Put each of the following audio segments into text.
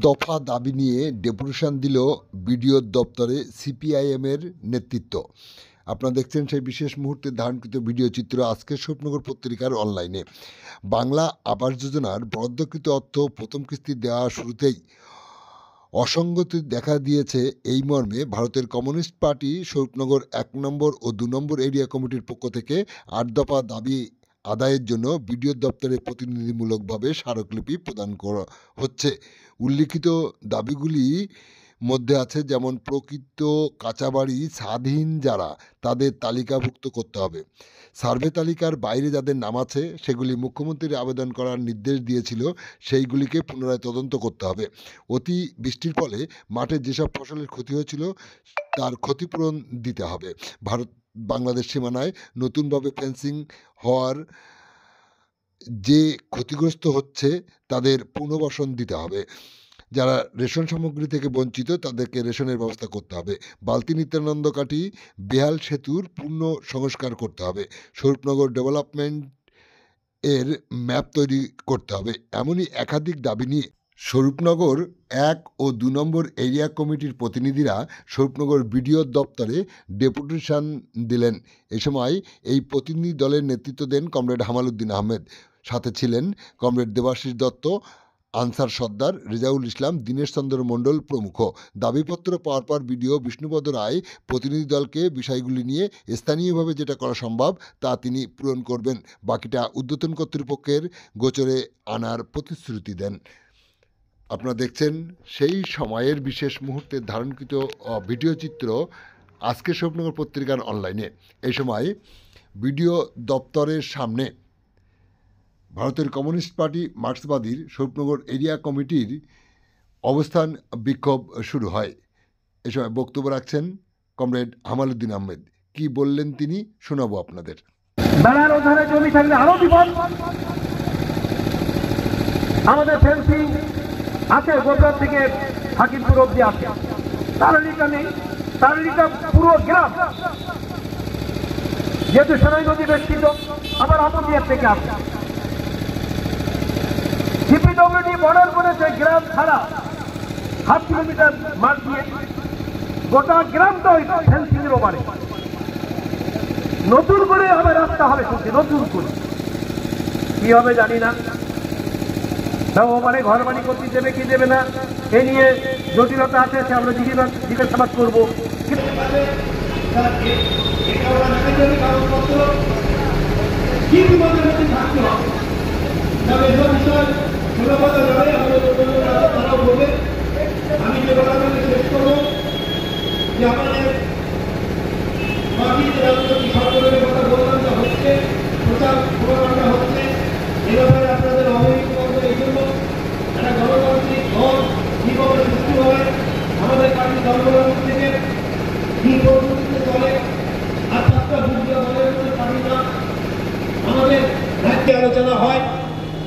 দফা দাবি নিয়ে ডেপুটেশন দিল বিডিও দপ্তরে সিপিআইএমের নেতৃত্ব। আপনারা দেখছেন সেই বিশেষ মুহূর্তে ধারণকৃত ভিডিও চিত্র আজকের স্বপ্নগর পত্রিকার অনলাইনে। বাংলা আবাস যোজনার বরাদ্দকৃত অর্থ প্রথম কিস্তি দেওয়া শুরুতেই অসঙ্গতি দেখা দিয়েছে। এই মর্মে ভারতের কমিউনিস্ট পার্টি স্বরূপনগর 1 নম্বর ও 2 নম্বর এরিয়া কমিটির পক্ষ থেকে 8 দফা দাবি আদায়ের জন্য বিডিও দপ্তরে প্রতিনিধিমূলকভাবে স্মারকলিপি প্রদান করা হচ্ছে। উল্লিখিত দাবিগুলি মধ্যে আছে যেমন প্রকৃত কাঁচাবাড়ি স্বাধীন যারা তাদের তালিকাভুক্ত করতে হবে, সার্ভে তালিকার বাইরে যাদের নাম আছে সেগুলি মুখ্যমন্ত্রীর আবেদন করার নির্দেশ দিয়েছিল সেইগুলিকে পুনরায় তদন্ত করতে হবে, অতি বৃষ্টির ফলে মাঠে যেসব ফসলের ক্ষতি হয়েছিল তার ক্ষতিপূরণ দিতে হবে, ভারত বাংলাদেশ সীমানায় নতুনভাবে ফেন্সিং হওয়ার যে ক্ষতিগ্রস্ত হচ্ছে তাদের পুনর্বাসন দিতে হবে, যারা রেশন সামগ্রী থেকে বঞ্চিত তাদেরকে রেশনের ব্যবস্থা করতে হবে, বালতি নিত্যানন্দ কাঠি বেহাল সেতুর পূর্ণ সংস্কার করতে হবে, স্বরূপনগর ডেভেলপমেন্ট এর ম্যাপ তৈরি করতে হবে। এমনই একাধিক দাবি নিয়ে স্বরূপনগর 1 ও 2 নম্বর এরিয়া কমিটির প্রতিনিধিরা স্বরূপনগর বিডিও দপ্তরে ডেপুটেশন দিলেন। এ সময় এই প্রতিনিধি দলের নেতৃত্ব দেন কমরেড হামাল উদ্দিন আহমেদ, সাথে ছিলেন কমরেড দেবাশিস দত্ত, আনসার সর্দার, রেজাউল ইসলাম, দীনেশ চন্দ্র মণ্ডল প্রমুখ। দাবিপত্র পাওয়ার পর বিডিও বিষ্ণুপদ রায় প্রতিনিধি দলকে বিষয়গুলি নিয়ে স্থানীয়ভাবে যেটা করা সম্ভব তা তিনি পূরণ করবেন, বাকিটা ঊর্ধ্বতন কর্তৃপক্ষের গোচরে আনার প্রতিশ্রুতি দেন। আপনারা দেখছেন সেই সময়ের বিশেষ মুহূর্তে ধারণকৃত ভিডিও চিত্র আজকের স্বপ্নগর পত্রিকার অনলাইনে। এই সময় বিডিও দপ্তরের সামনে ভারতের কমিউনিস্ট পার্টি মার্ক্সবাদীর স্বরূপনগর এরিয়া কমিটির অবস্থান বিক্ষোভ শুরু হয়। এ সময় বক্তব্য রাখছেন কমরেড হামাল উদ্দিন আহমেদ। কি বললেন তিনি শোনাবো আপনাদের। বেড়ার ওধারে জমি থাকলে আরো বিপদ। আমাদের ফেন্সিং আছে গোবরা থেকে হাকিমপুর অব্দি আছে, তারালিটা নেই, তারালিটা পুরো গ্রাম যেহেতু সোনাই নদী বেষ্টিত, আবার আমদিয়ার থেকে আসে জিপিডব্লিউডি বর্ডার করেছে গ্রাম ছাড়া 1/2 কিলোমিটার মাঠ দিয়ে গোটা গ্রামটা ওই ফেন্সিং এর ওপারে। নতুন করে আবার রাস্তা হবে শুনছি, নতুন করে কি হবে জানি না, তাও ওখানে ঘর বাড়ি করতে দেবে কি দেবে না এ নিয়ে জটিলতা আছে, সে আমরা জিজ্ঞাসাবাদ করবো। আমি যে কথাগুলো শেষ করবো যে আমাদের বাকি যে রাজনৈতিক সরকারের কথা বললাম যা হচ্ছে, প্রচার প্রচারণা হচ্ছে, এ ব্যাপারে আপনাদের অবহিত করবেন। এই জন্য একটা গণতান্ত্রিক দল কীভাবে সৃষ্টি হয়, আমাদের পার্টি জনগণের থেকে কি পদ্ধতিতে চলে, আর 7টা বুঝিয়া দলের মধ্যে পারি না, আমাদের রাজ্যে আলোচনা হয়।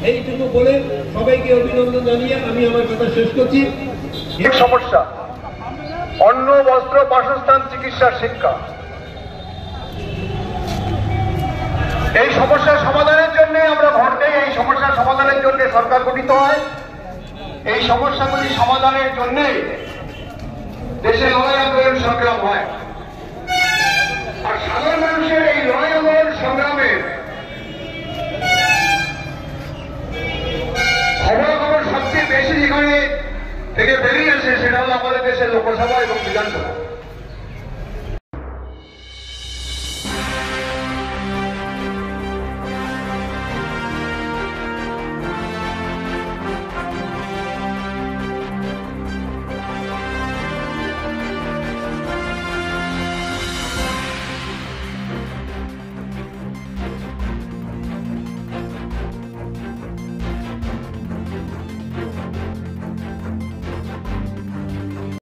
এইটুকু বলে সবাইকে অভিনন্দন জানিয়ে আমি আমার কথা শেষ করছি। সমস্যা অন্ন, বস্ত্র, বাসস্থান, চিকিৎসা, শিক্ষা, এই সমস্যার সমাধানের জন্য আমরা ভোট দেই। এই সমস্যার সমাধানের জন্য সরকার গঠিত হয়। এই সমস্যাগুলি সমাধানের জন্য দেশে লড়াই আন্দোলন সংগ্রাম হয়। আর সাধারণ মানুষের এই লড়াই আন্দোলন সংগ্রামের খবর সবচেয়ে বেশি যেখানে থেকে বেরিয়ে আসে সেটা হলো আমাদের দেশের লোকসভা এবং বিধানসভা।